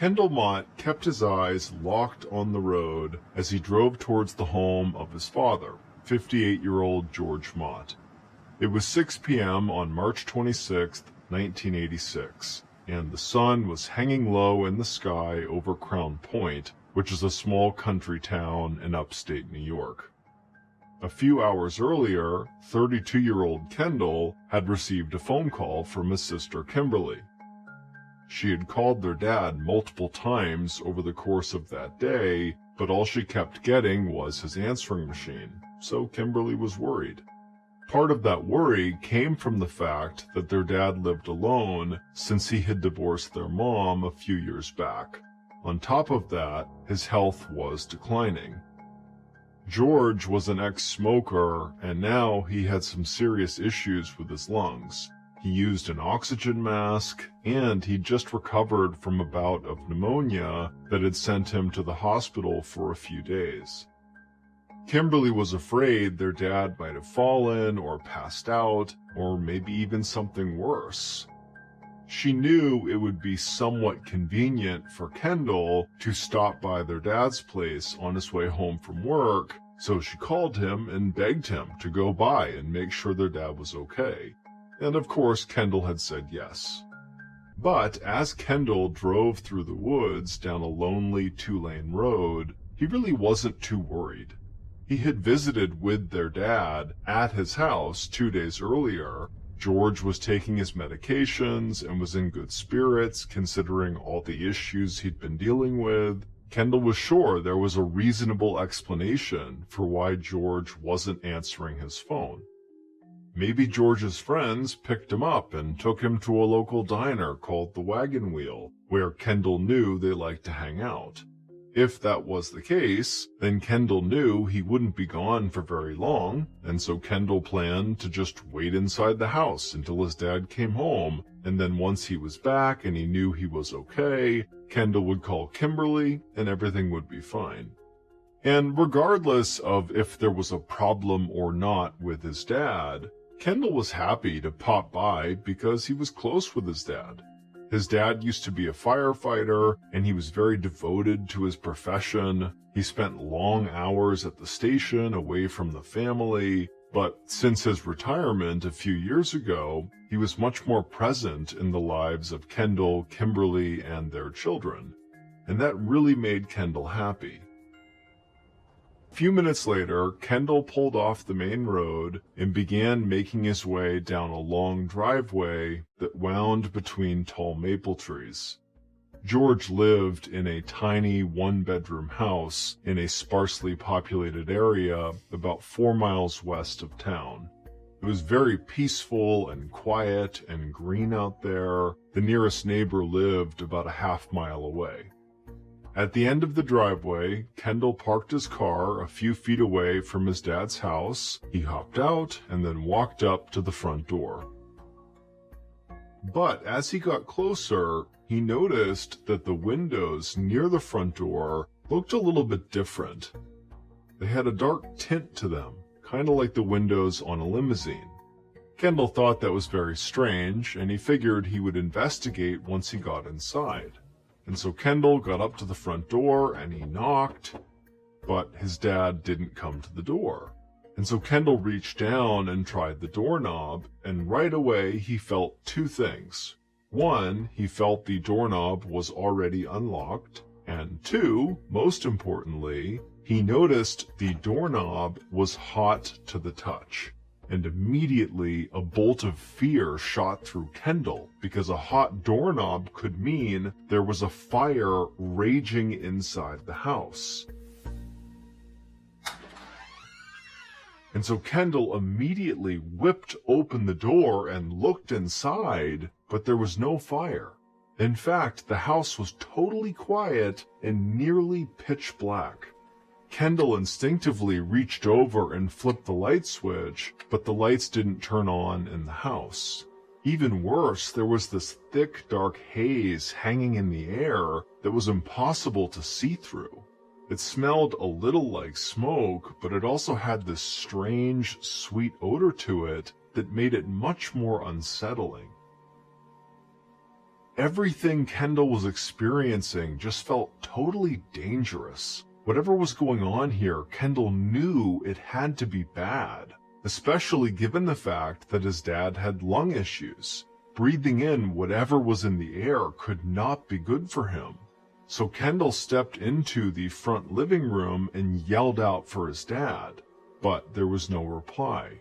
Kendall Mott kept his eyes locked on the road as he drove towards the home of his father, 58-year-old George Mott. It was 6 p.m. on March 26, 1986, and the sun was hanging low in the sky over Crown Point, which is a small country town in upstate New York. A few hours earlier, 32-year-old Kendall had received a phone call from his sister Kimberly. She had called their dad multiple times over the course of that day, but all she kept getting was his answering machine, so Kimberly was worried. Part of that worry came from the fact that their dad lived alone since he had divorced their mom a few years back. On top of that, his health was declining. George was an ex-smoker, and now he had some serious issues with his lungs. He used an oxygen mask, and he'd just recovered from a bout of pneumonia that had sent him to the hospital for a few days. Kimberly was afraid their dad might have fallen or passed out, or maybe even something worse. She knew it would be somewhat convenient for Kendall to stop by their dad's place on his way home from work, so she called him and begged him to go by and make sure their dad was okay. And of course, Kendall had said yes. But as Kendall drove through the woods down a lonely 2-lane road, he really wasn't too worried. He had visited with their dad at his house 2 days earlier. George was taking his medications and was in good spirits considering all the issues he'd been dealing with. Kendall was sure there was a reasonable explanation for why George wasn't answering his phone. Maybe George's friends picked him up and took him to a local diner called the Wagon Wheel, where Kendall knew they liked to hang out. If that was the case, then Kendall knew he wouldn't be gone for very long, and so Kendall planned to just wait inside the house until his dad came home, and then once he was back and he knew he was okay, Kendall would call Kimberly and everything would be fine. And regardless of if there was a problem or not with his dad, Kendall was happy to pop by because he was close with his dad. His dad used to be a firefighter, and he was very devoted to his profession. He spent long hours at the station away from the family, but since his retirement a few years ago, he was much more present in the lives of Kendall, Kimberly, and their children. And that really made Kendall happy. A few minutes later, Kendall pulled off the main road and began making his way down a long driveway that wound between tall maple trees. George lived in a tiny one-bedroom house in a sparsely populated area about 4 miles west of town. It was very peaceful and quiet and green out there. The nearest neighbor lived about a half-mile away. At the end of the driveway, Kendall parked his car a few feet away from his dad's house. He hopped out and then walked up to the front door. But as he got closer, he noticed that the windows near the front door looked a little bit different. They had a dark tint to them, kind of like the windows on a limousine. Kendall thought that was very strange, and he figured he would investigate once he got inside. And so Kendall got up to the front door and he knocked, but his dad didn't come to the door. And so Kendall reached down and tried the doorknob, and right away he felt two things. One, he felt the doorknob was already unlocked, and two, most importantly, he noticed the doorknob was hot to the touch. And immediately a bolt of fear shot through Kendall, because a hot doorknob could mean there was a fire raging inside the house. And so Kendall immediately whipped open the door and looked inside, but there was no fire. In fact, the house was totally quiet and nearly pitch black. Kendall instinctively reached over and flipped the light switch, but the lights didn't turn on in the house. Even worse, there was this thick, dark haze hanging in the air that was impossible to see through. It smelled a little like smoke, but it also had this strange, sweet odor to it that made it much more unsettling. Everything Kendall was experiencing just felt totally dangerous. Whatever was going on here, Kendall knew it had to be bad, especially given the fact that his dad had lung issues. Breathing in whatever was in the air could not be good for him. So Kendall stepped into the front living room and yelled out for his dad, but there was no reply.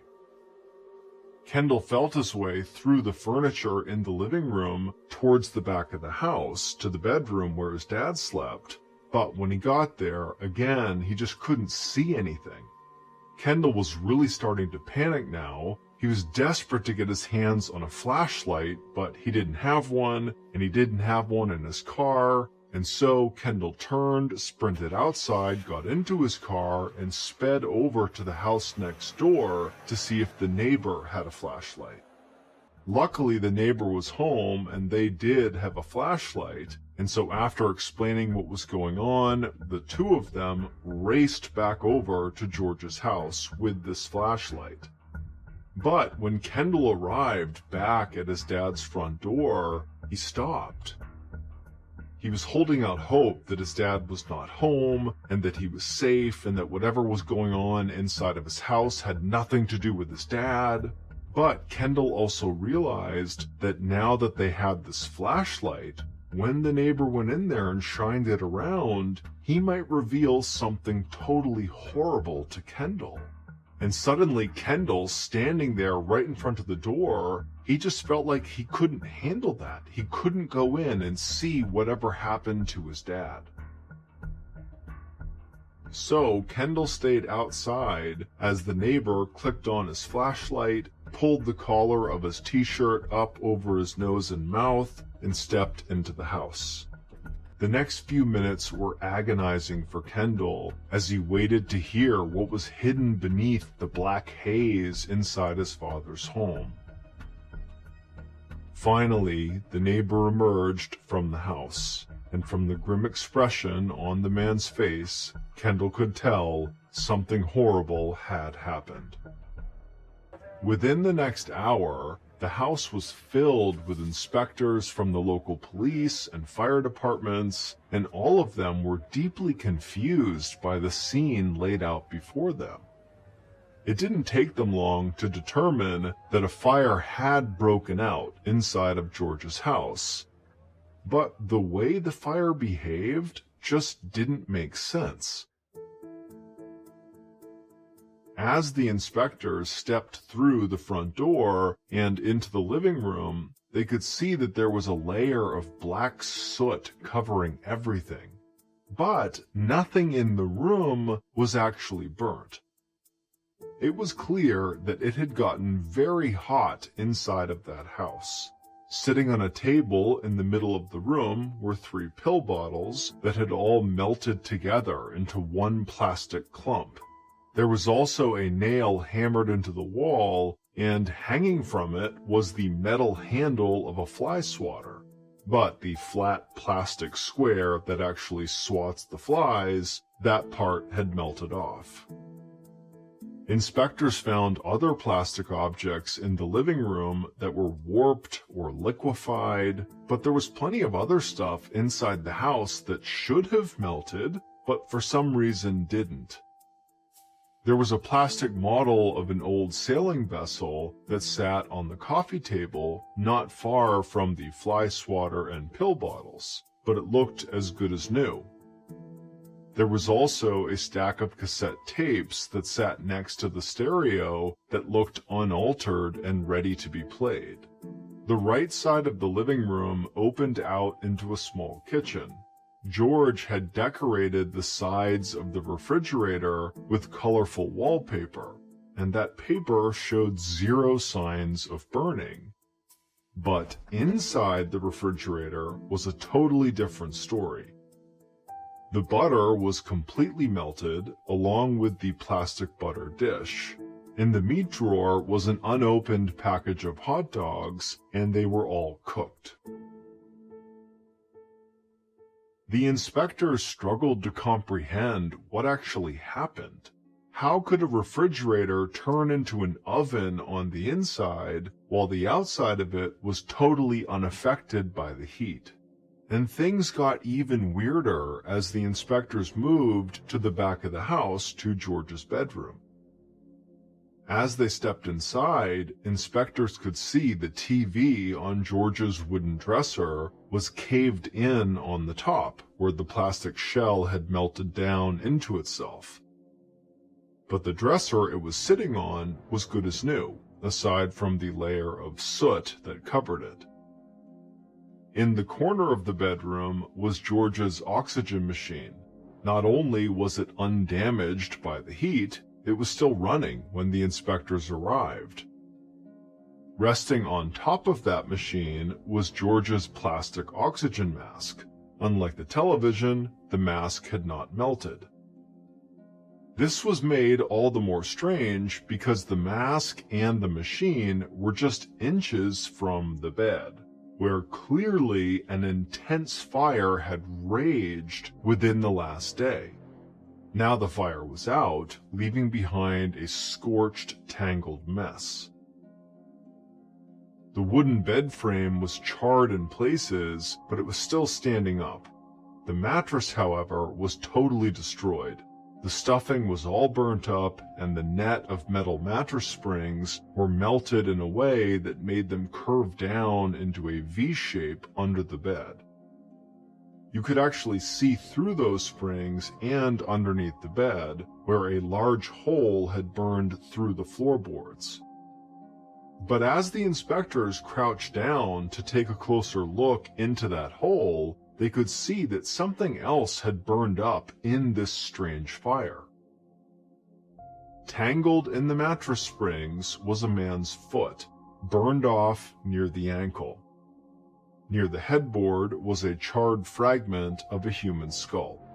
Kendall felt his way through the furniture in the living room towards the back of the house to the bedroom where his dad slept, but when he got there, again, he just couldn't see anything. Kendall was really starting to panic now. He was desperate to get his hands on a flashlight, but he didn't have one, and he didn't have one in his car, and so Kendall turned, sprinted outside, got into his car, and sped over to the house next door to see if the neighbor had a flashlight. Luckily, the neighbor was home, and they did have a flashlight, and so after explaining what was going on, the two of them raced back over to George's house with this flashlight. But when Kendall arrived back at his dad's front door, he stopped. He was holding out hope that his dad was not home, and that he was safe, and that whatever was going on inside of his house had nothing to do with his dad. But Kendall also realized that now that they had this flashlight, when the neighbor went in there and shined it around, he might reveal something totally horrible to Kendall. And suddenly Kendall, standing there right in front of the door, he just felt like he couldn't handle that. He couldn't go in and see whatever happened to his dad. So Kendall stayed outside as the neighbor clicked on his flashlight, pulled the collar of his t-shirt up over his nose and mouth, and stepped into the house. The next few minutes were agonizing for Kendall as he waited to hear what was hidden beneath the black haze inside his father's home. Finally, the neighbor emerged from the house, and from the grim expression on the man's face, Kendall could tell something horrible had happened. Within the next hour, the house was filled with inspectors from the local police and fire departments, and all of them were deeply confused by the scene laid out before them. It didn't take them long to determine that a fire had broken out inside of George's house, but the way the fire behaved just didn't make sense. As the inspectors stepped through the front door and into the living room, they could see that there was a layer of black soot covering everything. But nothing in the room was actually burnt. It was clear that it had gotten very hot inside of that house. Sitting on a table in the middle of the room were 3 pill bottles that had all melted together into one plastic clump. There was also a nail hammered into the wall, and hanging from it was the metal handle of a fly swatter. But the flat plastic square that actually swats the flies, that part had melted off. Inspectors found other plastic objects in the living room that were warped or liquefied, but there was plenty of other stuff inside the house that should have melted, but for some reason didn't. There was a plastic model of an old sailing vessel that sat on the coffee table not far from the fly swatter and pill bottles, but it looked as good as new. There was also a stack of cassette tapes that sat next to the stereo that looked unaltered and ready to be played. The right side of the living room opened out into a small kitchen. George had decorated the sides of the refrigerator with colorful wallpaper, and that paper showed 0 signs of burning. But inside the refrigerator was a totally different story. The butter was completely melted, along with the plastic butter dish. In the meat drawer was an unopened package of hot dogs, and they were all cooked. The inspectors struggled to comprehend what actually happened. How could a refrigerator turn into an oven on the inside while the outside of it was totally unaffected by the heat? And things got even weirder as the inspectors moved to the back of the house to George's bedroom. As they stepped inside, inspectors could see the TV on George's wooden dresser was caved in on the top, where the plastic shell had melted down into itself. But the dresser it was sitting on was good as new, aside from the layer of soot that covered it. In the corner of the bedroom was George's oxygen machine. Not only was it undamaged by the heat, it was still running when the inspectors arrived. Resting on top of that machine was George's plastic oxygen mask. Unlike the television, the mask had not melted. This was made all the more strange because the mask and the machine were just inches from the bed, where clearly an intense fire had raged within the last day. Now the fire was out, leaving behind a scorched, tangled mess. The wooden bed frame was charred in places, but it was still standing up. The mattress, however, was totally destroyed. The stuffing was all burnt up, and the net of metal mattress springs were melted in a way that made them curve down into a V shape under the bed. You could actually see through those springs and underneath the bed, where a large hole had burned through the floorboards. But as the inspectors crouched down to take a closer look into that hole, they could see that something else had burned up in this strange fire. Tangled in the mattress springs was a man's foot, burned off near the ankle. Near the headboard was a charred fragment of a human skull.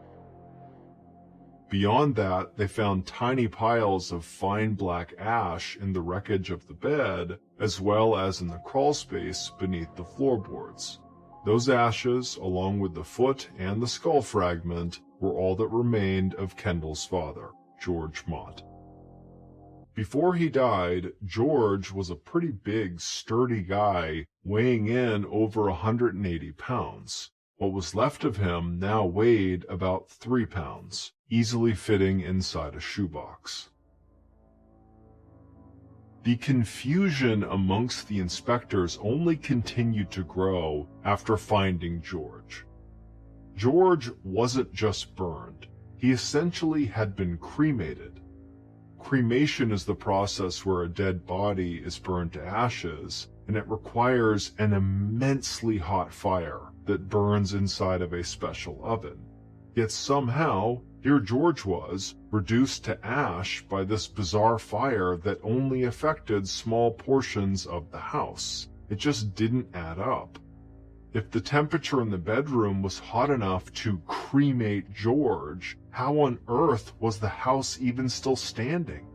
Beyond that, they found tiny piles of fine black ash in the wreckage of the bed, as well as in the crawl space beneath the floorboards. Those ashes, along with the foot and the skull fragment, were all that remained of Kendall's father, George Mott. Before he died, George was a pretty big, sturdy guy, weighing in over 180 pounds. What was left of him now weighed about 3 pounds, easily fitting inside a shoebox. The confusion amongst the inspectors only continued to grow after finding George. George wasn't just burned. He essentially had been cremated. Cremation is the process where a dead body is burned to ashes, and it requires an immensely hot fire that burns inside of a special oven. Yet somehow, here George was, reduced to ash by this bizarre fire that only affected small portions of the house. It just didn't add up. If the temperature in the bedroom was hot enough to cremate George, how on earth was the house even still standing?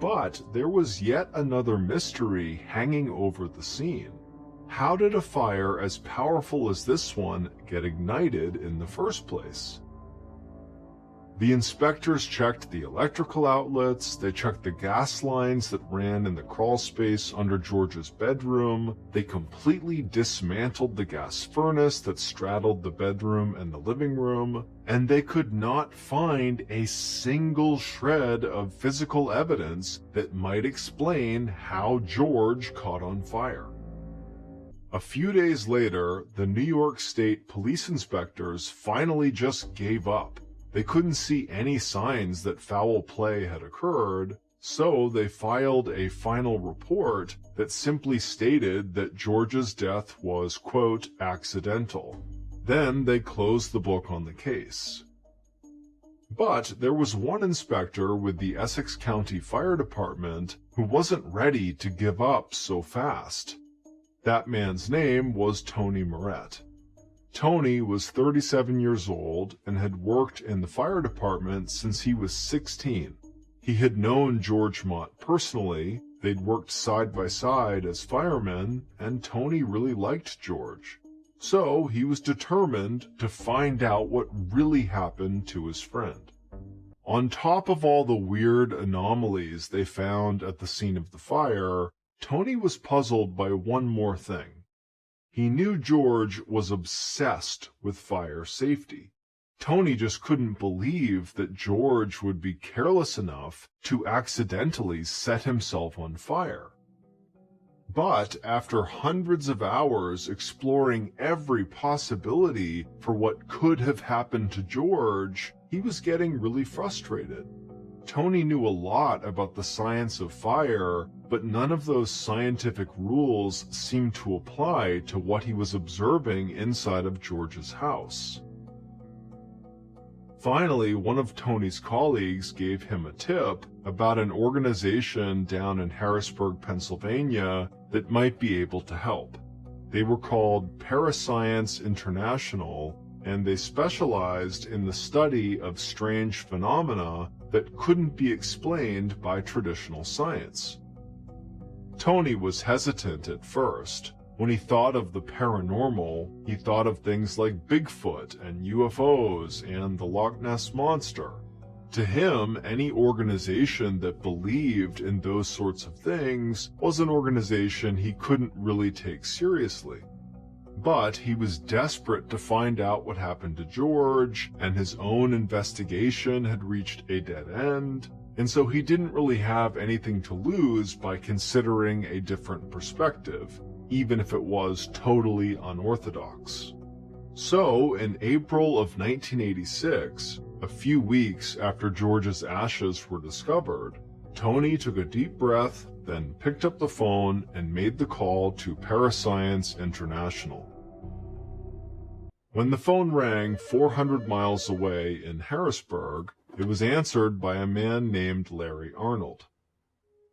But there was yet another mystery hanging over the scene. How did a fire as powerful as this one get ignited in the first place? The inspectors checked the electrical outlets, they checked the gas lines that ran in the crawl space under George's bedroom, they completely dismantled the gas furnace that straddled the bedroom and the living room, and they could not find a single shred of physical evidence that might explain how George caught on fire. A few days later, the New York State police inspectors finally just gave up. They couldn't see any signs that foul play had occurred, so they filed a final report that simply stated that George's death was, quote, accidental. Then they closed the book on the case. But there was one inspector with the Essex County Fire Department who wasn't ready to give up so fast. That man's name was Tony Moret. Tony was 37 years old and had worked in the fire department since he was 16. He had known George Mott personally, they'd worked side by side as firemen, and Tony really liked George. So he was determined to find out what really happened to his friend. On top of all the weird anomalies they found at the scene of the fire, Tony was puzzled by one more thing. He knew George was obsessed with fire safety. Tony just couldn't believe that George would be careless enough to accidentally set himself on fire. But after hundreds of hours exploring every possibility for what could have happened to George, he was getting really frustrated. Tony knew a lot about the science of fire, but none of those scientific rules seemed to apply to what he was observing inside of George's house. Finally, one of Tony's colleagues gave him a tip about an organization down in Harrisburg, Pennsylvania that might be able to help. They were called Parascience International, and they specialized in the study of strange phenomena that couldn't be explained by traditional science. Tony was hesitant at first. When he thought of the paranormal, he thought of things like Bigfoot and UFOs and the Loch Ness Monster. To him, any organization that believed in those sorts of things was an organization he couldn't really take seriously. But he was desperate to find out what happened to George, and his own investigation had reached a dead end, and so he didn't really have anything to lose by considering a different perspective, even if it was totally unorthodox. So, in April of 1986, a few weeks after George's ashes were discovered, Tony took a deep breath, then picked up the phone and made the call to Parascience International. When the phone rang 400 miles away in Harrisburg, it was answered by a man named Larry Arnold.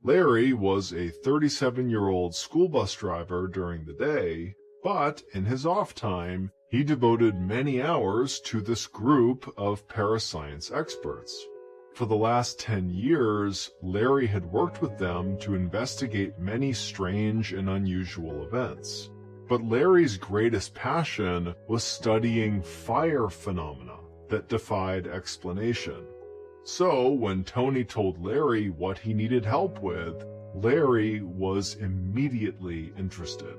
Larry was a 37-year-old school bus driver during the day, but in his off time, he devoted many hours to this group of parascience experts. For the last 10 years, Larry had worked with them to investigate many strange and unusual events. But Larry's greatest passion was studying fire phenomena that defied explanation. So, when Tony told Larry what he needed help with, Larry was immediately interested.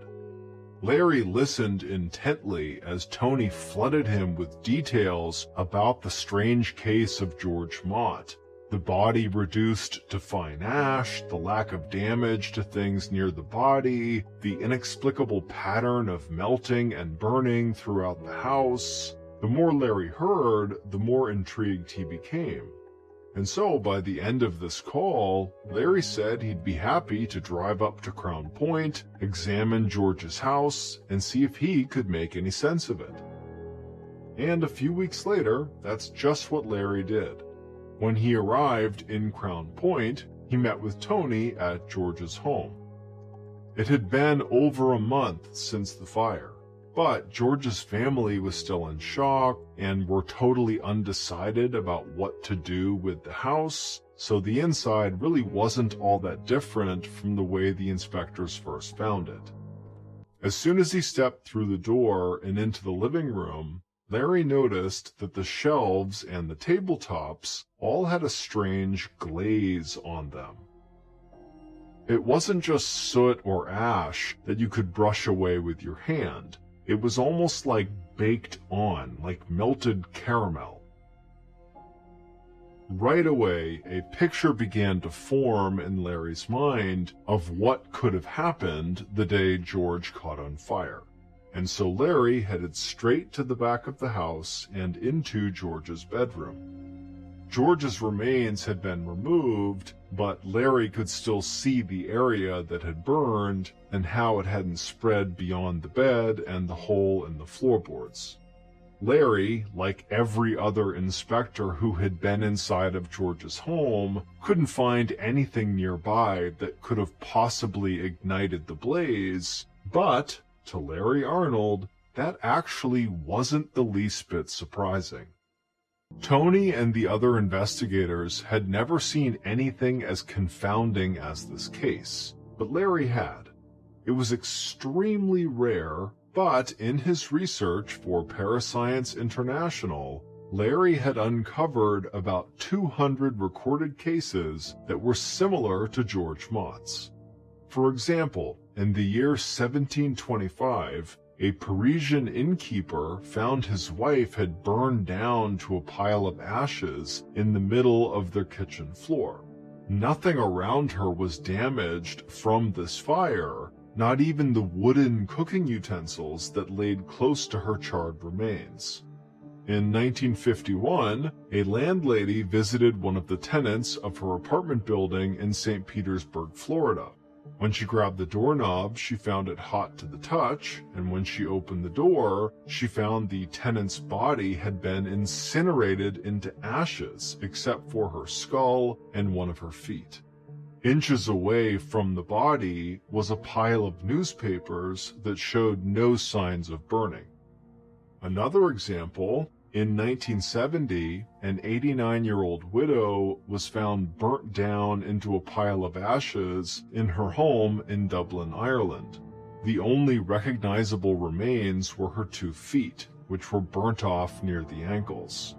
Larry listened intently as Tony flooded him with details about the strange case of George Mott. The body reduced to fine ash, the lack of damage to things near the body, the inexplicable pattern of melting and burning throughout the house. The more Larry heard, the more intrigued he became. And so, by the end of this call, Larry said he'd be happy to drive up to Crown Point, examine George's house, and see if he could make any sense of it. And a few weeks later, that's just what Larry did. When he arrived in Crown Point, he met with Tony at George's home. It had been over a month since the fire, but George's family was still in shock and were totally undecided about what to do with the house, so the inside really wasn't all that different from the way the inspectors first found it. As soon as he stepped through the door and into the living room, Larry noticed that the shelves and the tabletops all had a strange glaze on them. It wasn't just soot or ash that you could brush away with your hand. It was almost like baked on, like melted caramel. Right away, a picture began to form in Larry's mind of what could have happened the day George caught on fire. And so Larry headed straight to the back of the house and into George's bedroom. George's remains had been removed, but Larry could still see the area that had burned and how it hadn't spread beyond the bed and the hole in the floorboards. Larry, like every other inspector who had been inside of George's home, couldn't find anything nearby that could have possibly ignited the blaze, but to Larry Arnold, that actually wasn't the least bit surprising. Tony and the other investigators had never seen anything as confounding as this case, but Larry had. It was extremely rare, but in his research for Parascience International, Larry had uncovered about 200 recorded cases that were similar to George Mott's. For example, in the year 1725, a Parisian innkeeper found his wife had burned down to a pile of ashes in the middle of their kitchen floor. Nothing around her was damaged from this fire, not even the wooden cooking utensils that laid close to her charred remains. In 1951, a landlady visited one of the tenants of her apartment building in St. Petersburg, Florida. When she grabbed the doorknob, she found it hot to the touch, and when she opened the door, she found the tenant's body had been incinerated into ashes except for her skull and one of her feet. Inches away from the body was a pile of newspapers that showed no signs of burning. Another example, in 1970, an 89-year-old widow was found burnt down into a pile of ashes in her home in Dublin, Ireland. The only recognizable remains were her 2 feet, which were burnt off near the ankles.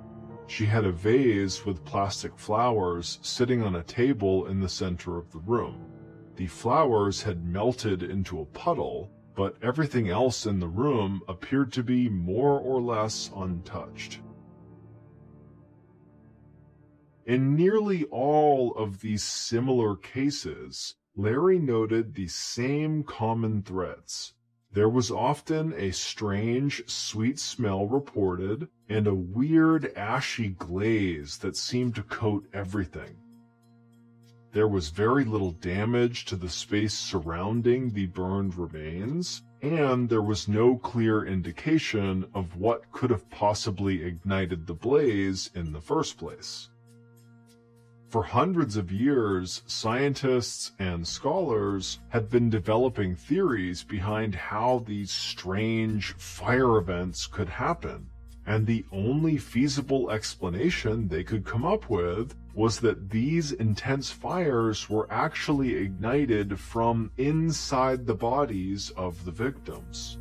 She had a vase with plastic flowers sitting on a table in the center of the room. The flowers had melted into a puddle, but everything else in the room appeared to be more or less untouched. In nearly all of these similar cases, Larry noted the same common threads. There was often a strange, sweet smell reported, and a weird, ashy glaze that seemed to coat everything. There was very little damage to the space surrounding the burned remains, and there was no clear indication of what could have possibly ignited the blaze in the first place. For hundreds of years, scientists and scholars had been developing theories behind how these strange fire events could happen, and the only feasible explanation they could come up with was that these intense fires were actually ignited from inside the bodies of the victims.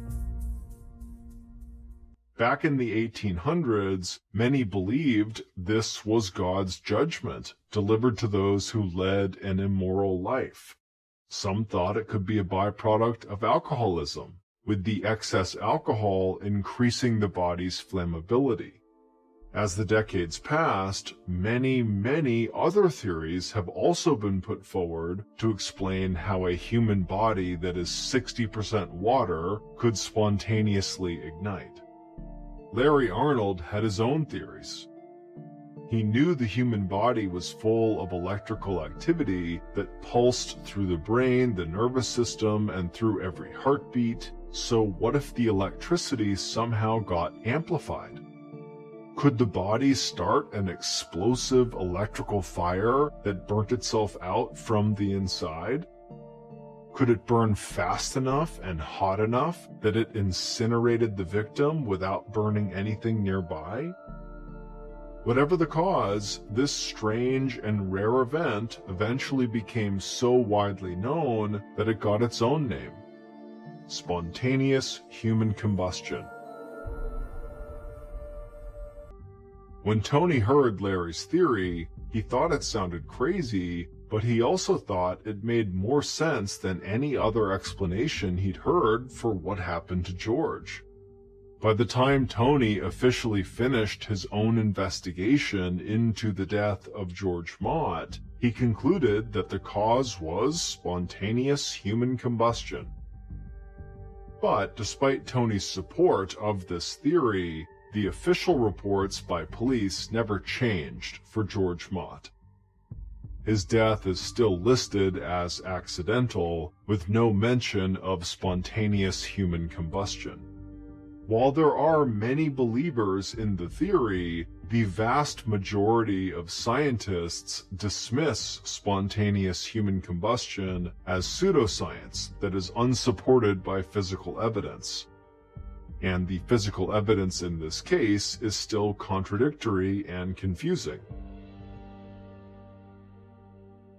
Back in the 1800s, many believed this was God's judgment delivered to those who led an immoral life. Some thought it could be a byproduct of alcoholism, with the excess alcohol increasing the body's flammability. As the decades passed, many other theories have also been put forward to explain how a human body that is 60% water could spontaneously ignite. Larry Arnold had his own theories. He knew the human body was full of electrical activity that pulsed through the brain, the nervous system, and through every heartbeat. So what if the electricity somehow got amplified? Could the body start an explosive electrical fire that burnt itself out from the inside? Could it burn fast enough and hot enough that it incinerated the victim without burning anything nearby? Whatever the cause, this strange and rare event eventually became so widely known that it got its own name: spontaneous human combustion. When Tony heard Larry's theory, he thought it sounded crazy, but he also thought it made more sense than any other explanation he'd heard for what happened to George. By the time Tony officially finished his own investigation into the death of George Mott, he concluded that the cause was spontaneous human combustion. But despite Tony's support of this theory, the official reports by police never changed for George Mott. His death is still listed as accidental, with no mention of spontaneous human combustion. While there are many believers in the theory, the vast majority of scientists dismiss spontaneous human combustion as pseudoscience that is unsupported by physical evidence. And the physical evidence in this case is still contradictory and confusing.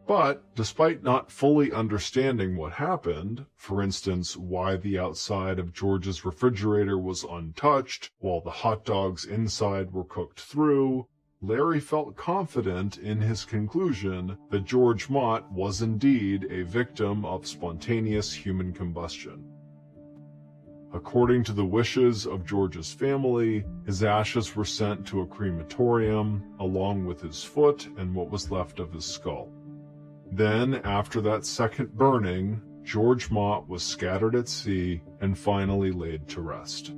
But despite not fully understanding what happened, for instance, why the outside of George's refrigerator was untouched while the hot dogs inside were cooked through, Larry felt confident in his conclusion that George Mott was indeed a victim of spontaneous human combustion. According to the wishes of George's family, his ashes were sent to a crematorium along with his foot and what was left of his skull. Then, after that second burning, George Mott was scattered at sea and finally laid to rest.